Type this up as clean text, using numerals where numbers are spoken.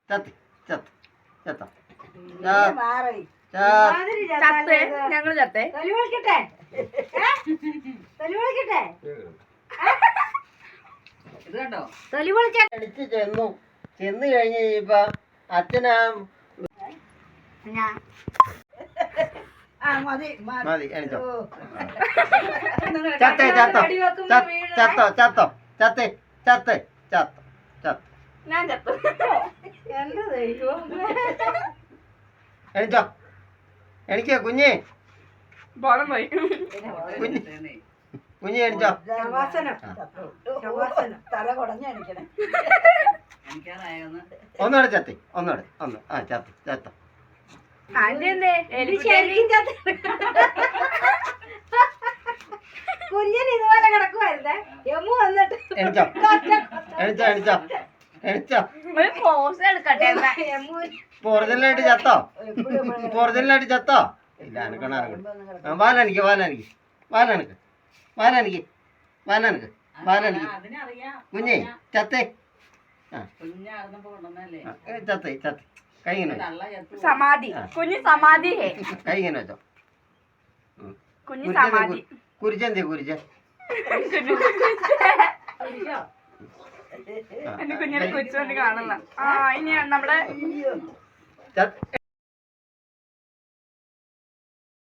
ചത്ത് ചത്ത് ചത്ത ഞങ്ങള് ചത്തേ അടിച്ച് ചെന്ന് കഴിഞ്ഞ് ഇപ്പൊ അച്ഛനാ മതി എണിച്ചോ ചത്തേ ചത്തോ ചത്തോ ചത്തോ ചത്തേ ചത്തേ ചത്തോ ചത്തോ ഞാൻ ചത്തു എണിച്ചോ എണിക്കോ കുഞ്ഞേ ബോധം പോയി കുഞ്ഞി എണിച്ചോ ഒന്നുകൂടെ ചത്തി ഒന്നുകൂടെ ഒന്ന് ആ ചത്തി ചത്തോ കുഞ്ഞിന് ഇതുപോലെ കിടക്കുവായിരുന്നേ യമു വന്നിട്ട് എണിച്ചോ എണിച്ചോ എണിച്ചോ എണിച്ചോ പോസ് എടുക്കട്ടെ ഒറിജിനലായിട്ട് ചത്തോ ഒറിജിനലായിട്ട് ചത്തോ ഇല്ല അനക്കണം അനക്കണം വാലനിക്ക് വാലനിക്ക് വാലനക്ക് വാലനിക്ക് വാലനക്ക് വാലനിക്ക് കുഞ്ഞേ ചത്തേ ചത്തേ ചത്തേ കൈ ഇങ്ങനെ സമാധി കുഞ്ഞ് സമാധി കൈ ഇങ്ങനെ വെച്ചോ കുഞ്ഞ് സമാധി കുരിച്ചെന്തേ കുരിച്ച എന്റെ കുഞ്ഞിനെ കുരിച്ചു കൊണ്ട് കാണുന്ന ആ ഇനി നമ്മുടെ